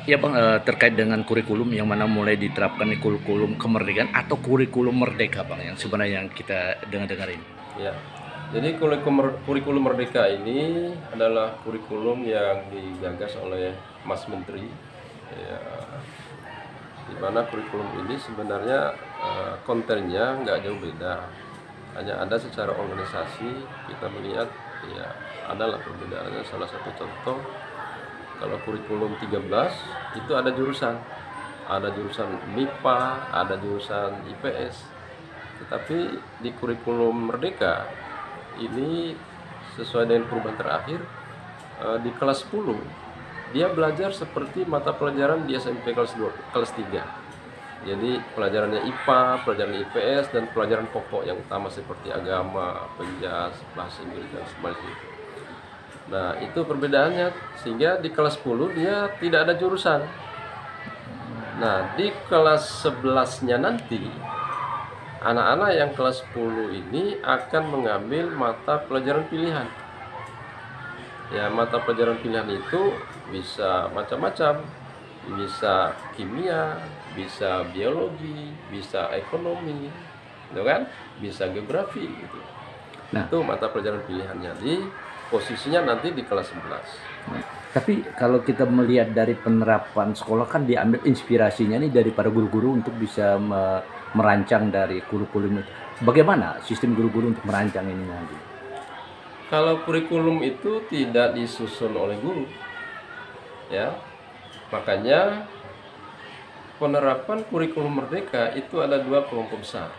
Ya Bang, terkait dengan kurikulum yang mana mulai diterapkan di kurikulum kemerdekaan atau kurikulum merdeka Bang, yang sebenarnya yang kita dengar-dengar ini. Ya, jadi kurikulum Merdeka ini adalah kurikulum yang digagas oleh Mas Menteri. Ya, di mana kurikulum ini sebenarnya kontennya nggak jauh beda, hanya ada secara organisasi kita melihat ya adalah perbedaannya. Salah satu contoh, kalau kurikulum 13 itu ada jurusan MIPA, ada jurusan IPS. Tetapi di kurikulum Merdeka ini sesuai dengan perubahan terakhir, di kelas 10 dia belajar seperti mata pelajaran di SMP kelas 2, kelas 3. Jadi pelajarannya IPA, pelajaran IPS, dan pelajaran pokok yang utama seperti agama, penjas, bahasa Inggris, dan sebagainya. Nah, itu perbedaannya, sehingga di kelas 10 dia tidak ada jurusan. Nah, di kelas 11-nya nanti anak-anak yang kelas 10 ini akan mengambil mata pelajaran pilihan. Ya, mata pelajaran pilihan itu bisa macam-macam. Bisa kimia, bisa biologi, bisa ekonomi, gitu kan? Bisa geografi gitu. Nah, Itu mata pelajaran pilihannya. Di posisinya nanti di kelas 11. tapi kalau kita melihat dari penerapan sekolah kan diambil inspirasinya nih dari para guru-guru untuk bisa merancang dari kurikulum itu. Bagaimana sistem guru-guru untuk merancang ini nanti? Kalau kurikulum itu tidak disusun oleh guru, ya, makanya penerapan kurikulum Merdeka itu ada dua kelompok besar.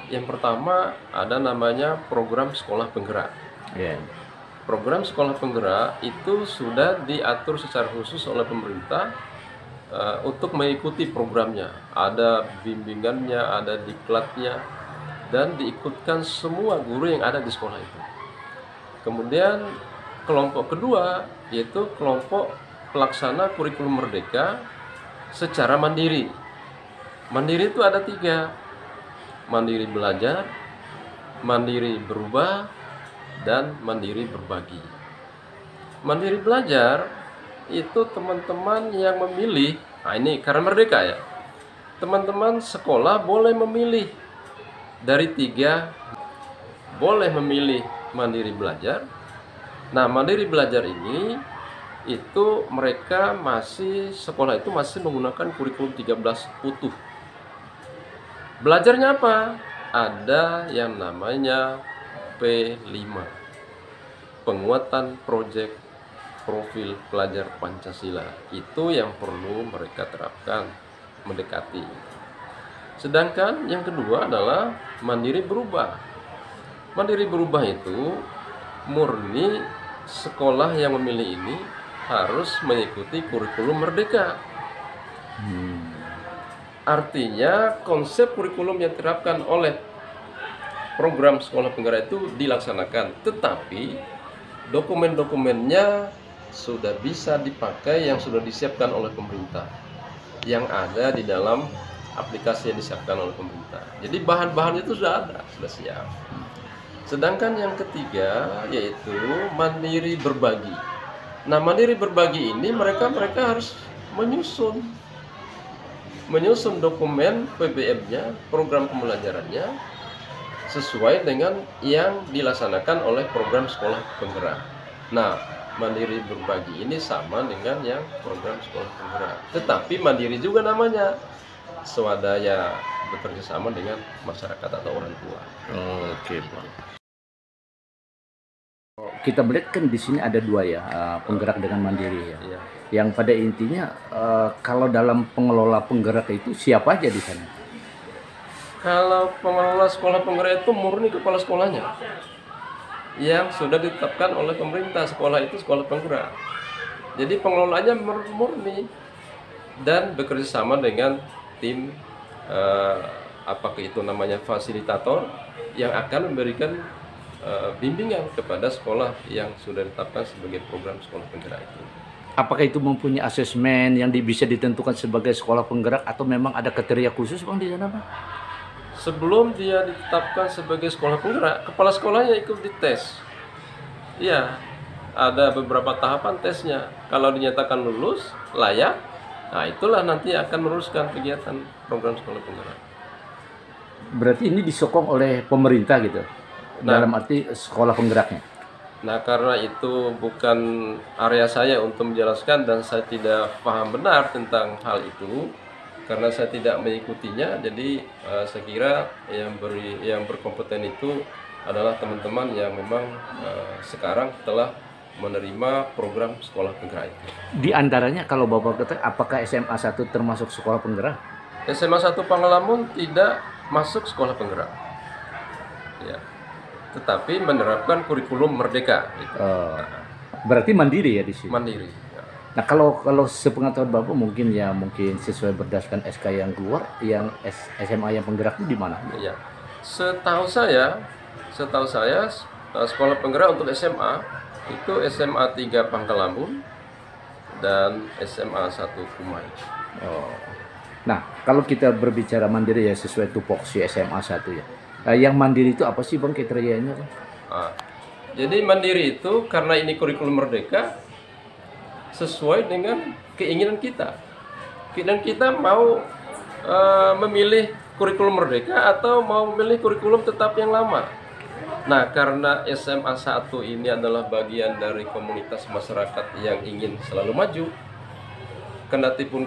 Yang pertama ada namanya program sekolah penggerak. Ya. Program sekolah penggerak itu sudah diatur secara khusus oleh pemerintah untuk mengikuti programnya. Ada bimbingannya, ada diklatnya, dan diikutkan semua guru yang ada di sekolah itu. Kemudian kelompok kedua yaitu kelompok pelaksana kurikulum Merdeka secara mandiri. Mandiri itu ada tiga: mandiri belajar, mandiri berubah, dan mandiri berbagi. Mandiri belajar itu teman-teman yang memilih, nah ini karena merdeka ya, teman-teman sekolah boleh memilih dari tiga, boleh memilih mandiri belajar. Nah, mandiri belajar ini itu mereka sekolah itu masih menggunakan kurikulum 13 utuh. Belajarnya apa? Ada yang namanya P5, penguatan proyek profil pelajar Pancasila. Itu yang perlu mereka terapkan, mendekati. Sedangkan yang kedua adalah mandiri berubah. Mandiri berubah itu murni sekolah yang memilih ini harus mengikuti kurikulum Merdeka. Artinya konsep kurikulum yang diterapkan oleh program sekolah penggerak itu dilaksanakan, tetapi dokumen-dokumennya sudah bisa dipakai yang sudah disiapkan oleh pemerintah, yang ada di dalam aplikasi yang disiapkan oleh pemerintah. Jadi bahan-bahan itu sudah ada, sudah siap. Sedangkan yang ketiga yaitu mandiri berbagi. Nah, mandiri berbagi ini mereka harus menyusun dokumen PBM-nya, program pembelajarannya, sesuai dengan yang dilaksanakan oleh program sekolah penggerak. Nah, mandiri berbagi ini sama dengan yang program sekolah penggerak, tetapi mandiri juga namanya, swadaya, bekerja sama dengan masyarakat atau orang tua. Oke, Bang. Kita melihat kan di sini ada dua ya, penggerak dengan mandiri ya. Iya. Yang pada intinya kalau dalam pengelola penggerak itu siapa aja di sana? Kalau pengelola sekolah penggerak itu murni kepala sekolahnya, yang sudah ditetapkan oleh pemerintah. Sekolah itu sekolah penggerak. Jadi pengelolanya murni dan bekerja sama dengan tim apakah itu namanya fasilitator yang akan memberikan bimbingan kepada sekolah yang sudah ditetapkan sebagai program sekolah penggerak itu. Apakah itu mempunyai asesmen yang bisa ditentukan sebagai sekolah penggerak atau memang ada kriteria khusus Bang di sana Bang? Sebelum dia ditetapkan sebagai sekolah penggerak, kepala sekolahnya ikut dites. Iya, ada beberapa tahapan tesnya. Kalau dinyatakan lulus, layak, Nah, itulah nanti akan meneruskan kegiatan program sekolah penggerak. Berarti ini disokong oleh pemerintah gitu, Nah, dalam arti sekolah penggeraknya. Nah, karena itu bukan area saya untuk menjelaskan dan saya tidak paham benar tentang hal itu, karena saya tidak mengikutinya, jadi saya kira yang berkompeten itu adalah teman-teman yang memang sekarang telah menerima program sekolah penggerak itu. Di antaranya kalau Bapak kata, apakah SMA 1 termasuk sekolah penggerak? SMA 1 Pangelamun tidak masuk sekolah penggerak, ya, tetapi menerapkan kurikulum merdeka, gitu. Berarti mandiri ya di sini. Mandiri. Nah, kalau sepengetahuan Bapak mungkin sesuai berdasarkan SK yang keluar, yang SMA yang penggerak itu di mana? Ya, setahu saya sekolah penggerak untuk SMA itu SMA 3 Pangkalambun dan SMA 1 Kumai. Oh. Nah, kalau kita berbicara mandiri ya sesuai tupoksi SMA 1 ya. Yang mandiri itu apa sih Bang kriterianya? Nah, jadi mandiri itu karena ini kurikulum merdeka sesuai dengan keinginan kita. Keinginan kita mau memilih kurikulum merdeka atau mau memilih kurikulum tetap yang lama. Nah, karena SMA 1 ini adalah bagian dari komunitas masyarakat yang ingin selalu maju, kendatipun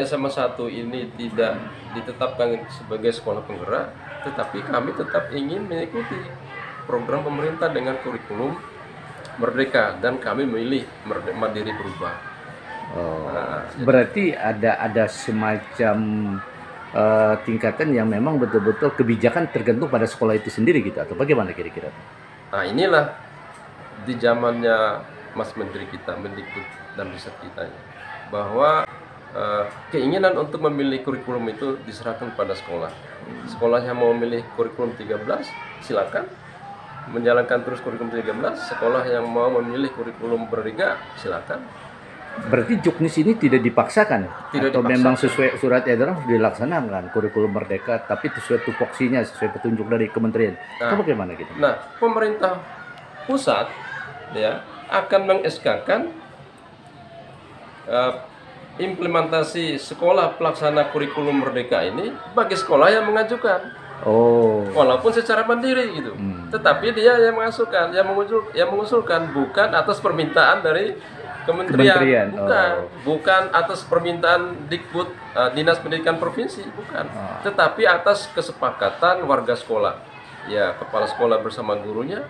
SMA 1 ini tidak ditetapkan sebagai sekolah penggerak, tetapi kami tetap ingin mengikuti program pemerintah dengan kurikulum merdeka dan kami memilih mandiri berubah. Berarti ada semacam tingkatan yang memang betul-betul kebijakan tergantung pada sekolah itu sendiri gitu, atau bagaimana kira-kira? Nah, inilah di zamannya Mas Menteri kita, Mendikbud dan Riset kita, bahwa keinginan untuk memilih kurikulum itu diserahkan pada sekolah. Sekolah yang mau memilih kurikulum 13 silakan menjalankan terus kurikulum 13. Sekolah yang mau memilih kurikulum merdeka silakan. Berarti Juknis ini tidak dipaksakan, Tidak atau dipaksakan. memang sesuai surat edaran dilaksanakan kurikulum merdeka, tapi sesuai tupoksinya, sesuai petunjuk dari kementerian. Itu bagaimana gitu? Nah, pemerintah pusat ya akan meng-SK-kan implementasi sekolah pelaksana kurikulum merdeka ini bagi sekolah yang mengajukan. Walaupun secara mandiri gitu. Tetapi dia yang mengusulkan bukan atas permintaan dari kementerian. Bukan atas permintaan Dikbud, Dinas Pendidikan Provinsi, bukan. Tetapi atas kesepakatan warga sekolah. Ya, kepala sekolah bersama gurunya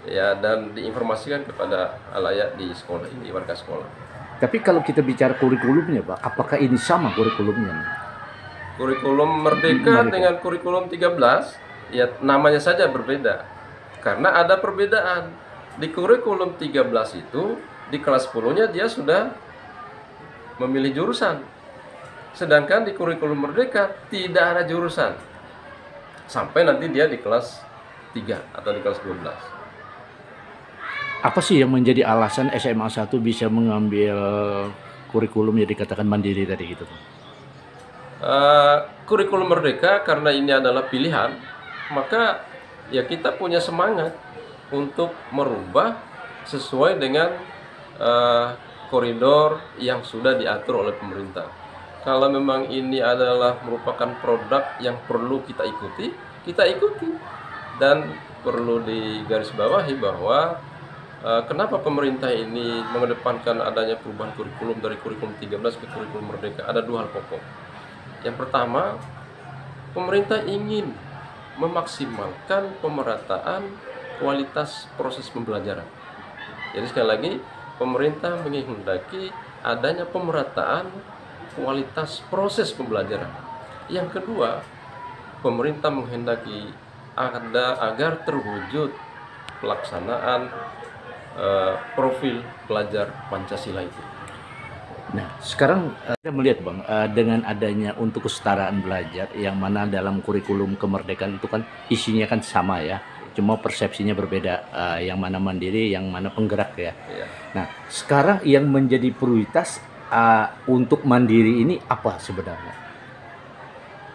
ya, dan diinformasikan kepada halayak di sekolah ini, warga sekolah. Tapi kalau kita bicara kurikulumnya, Pak, apakah ini sama kurikulumnya? Kurikulum merdeka dengan kurikulum 13 ya namanya saja berbeda. Karena ada perbedaan. Di kurikulum 13 itu di kelas 10-nya dia sudah memilih jurusan. Sedangkan di kurikulum merdeka tidak ada jurusan. Sampai nanti dia di kelas 3 atau di kelas 12. Apa sih yang menjadi alasan SMA 1 bisa mengambil kurikulum yang dikatakan mandiri tadi gitu? Kurikulum merdeka karena ini adalah pilihan, maka ya kita punya semangat untuk merubah sesuai dengan koridor yang sudah diatur oleh pemerintah. Kalau memang ini adalah merupakan produk yang perlu kita ikuti, kita ikuti. Dan perlu digarisbawahi bahwa kenapa pemerintah ini mengedepankan adanya perubahan kurikulum dari kurikulum 13 ke kurikulum merdeka? Ada dua hal pokok. Yang pertama, pemerintah ingin memaksimalkan pemerataan kualitas proses pembelajaran. Jadi sekali lagi, pemerintah menghendaki adanya pemerataan kualitas proses pembelajaran. Yang kedua, pemerintah menghendaki agar terwujud pelaksanaan profil pelajar Pancasila itu. Nah, sekarang kita melihat Bang, dengan adanya untuk kesetaraan belajar yang mana dalam kurikulum kemerdekaan itu kan isinya kan sama ya, cuma persepsinya berbeda, yang mana mandiri, yang mana penggerak ya. Nah, sekarang yang menjadi prioritas untuk mandiri ini apa sebenarnya?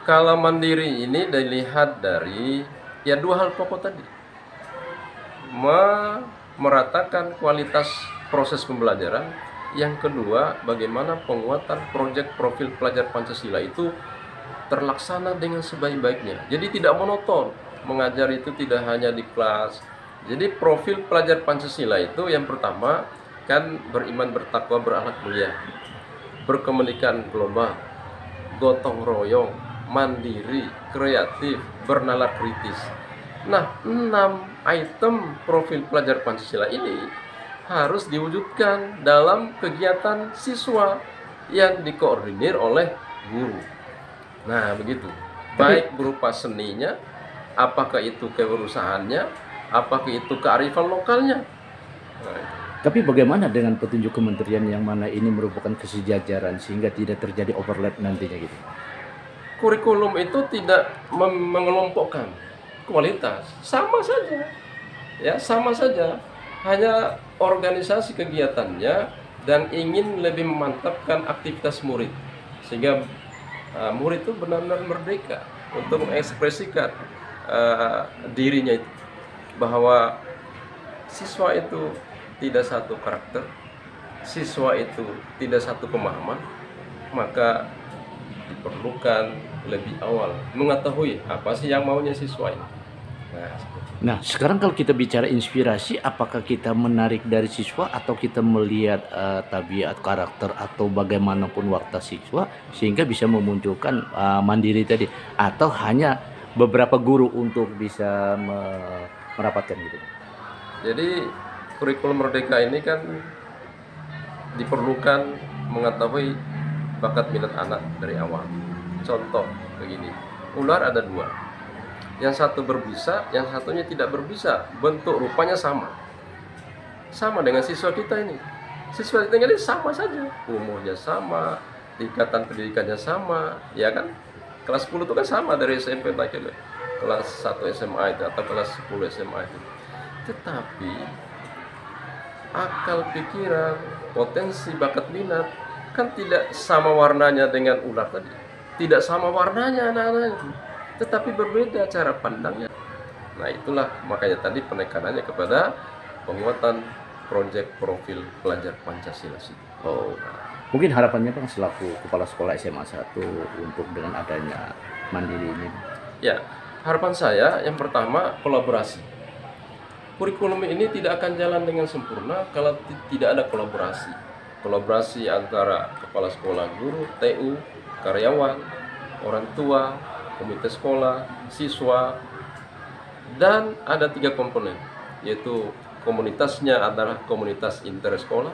Kalau mandiri ini dilihat dari ya dua hal pokok tadi, meratakan kualitas proses pembelajaran Yang kedua, bagaimana penguatan proyek profil pelajar Pancasila itu terlaksana dengan sebaik-baiknya. Jadi tidak monoton. Mengajar itu tidak hanya di kelas. Jadi profil pelajar Pancasila itu yang pertama kan beriman, bertakwa, berakhlak mulia, berkomunikasi global, gotong royong, mandiri, kreatif, bernalar kritis. Nah, 6 item profil pelajar Pancasila ini harus diwujudkan dalam kegiatan siswa yang dikoordinir oleh guru. Nah, begitu. Baik berupa seninya, apakah itu kewirausahaannya, apakah itu kearifan lokalnya. Nah, Tapi bagaimana dengan petunjuk kementerian yang mana ini merupakan kesejajaran sehingga tidak terjadi overlap nantinya gitu? kurikulum itu tidak mengelompokkan kualitas, sama saja. Ya, sama saja. Hanya organisasi kegiatannya dan ingin lebih memantapkan aktivitas murid sehingga murid itu benar-benar merdeka untuk mengekspresikan dirinya itu, bahwa siswa itu tidak satu karakter, siswa itu tidak satu pemahaman, maka diperlukan lebih awal mengetahui apa sih yang maunya siswa ini. Nah, sekarang kalau kita bicara inspirasi, apakah kita menarik dari siswa atau kita melihat tabiat, karakter atau bagaimanapun watak siswa sehingga bisa memunculkan mandiri tadi, atau hanya beberapa guru untuk bisa merapatkan gitu? Jadi kurikulum merdeka ini kan diperlukan mengetahui bakat minat anak dari awal. Contoh begini, ular ada 2. Yang satu berbisa, yang satunya tidak berbisa. Bentuk rupanya sama. Sama dengan siswa kita ini. Siswa kita ini sama saja. Umurnya sama, tingkatan pendidikannya sama, ya kan? Kelas 10 itu kan sama dari SMP naik ke kelas 1 SMA itu atau kelas 10 SMA itu. Tetapi akal pikiran, potensi bakat minat kan tidak sama warnanya dengan ular tadi. Tidak sama warnanya anak-anaknya, tetapi berbeda cara pandangnya. Nah, itulah makanya tadi penekanannya kepada penguatan proyek profil pelajar Pancasila. Oh, mungkin harapannya Bang selaku kepala sekolah SMA 1 untuk dengan adanya mandiri ini. Ya, harapan saya yang pertama kolaborasi. Kurikulum ini tidak akan jalan dengan sempurna kalau tidak ada kolaborasi. Kolaborasi antara kepala sekolah, guru, TU, karyawan, orang tua, komite sekolah, siswa, dan ada 3 komponen, yaitu komunitasnya adalah komunitas intersekolah,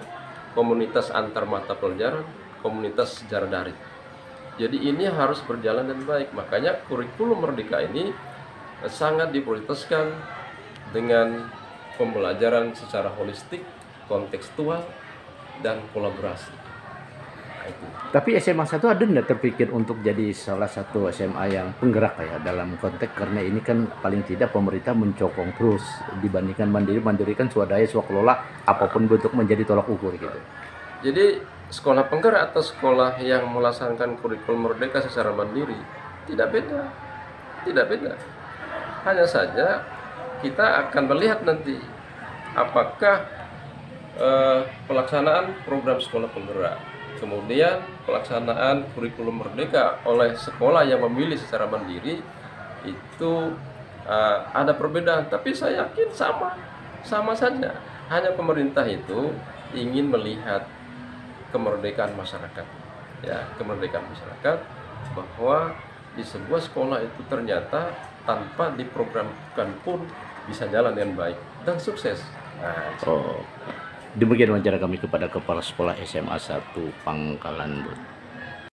komunitas antar mata pelajaran, komunitas sejarah daring. Jadi ini harus berjalan dengan baik. Makanya kurikulum merdeka ini sangat diprioritaskan dengan pembelajaran secara holistik, kontekstual, dan kolaborasi. Tapi SMA 1 ada nggak terpikir untuk jadi salah satu SMA yang penggerak ya dalam konteks, karena ini kan paling tidak pemerintah mencokong terus dibandingkan mandiri. Mandiri kan swadaya swakelola, apapun bentuk menjadi tolak ukur gitu. Jadi sekolah penggerak atau sekolah yang melaksanakan kurikulum merdeka secara mandiri tidak beda, tidak beda. Hanya saja kita akan melihat nanti apakah pelaksanaan program sekolah penggerak, kemudian pelaksanaan kurikulum merdeka oleh sekolah yang memilih secara mandiri itu ada perbedaan, tapi saya yakin sama saja. Hanya pemerintah itu ingin melihat kemerdekaan masyarakat, ya, kemerdekaan masyarakat, bahwa di sebuah sekolah itu ternyata tanpa diprogramkan pun bisa jalan dengan baik dan sukses. Oh, demikian wawancara kami kepada Kepala Sekolah SMA 1 Pangkalan Bun.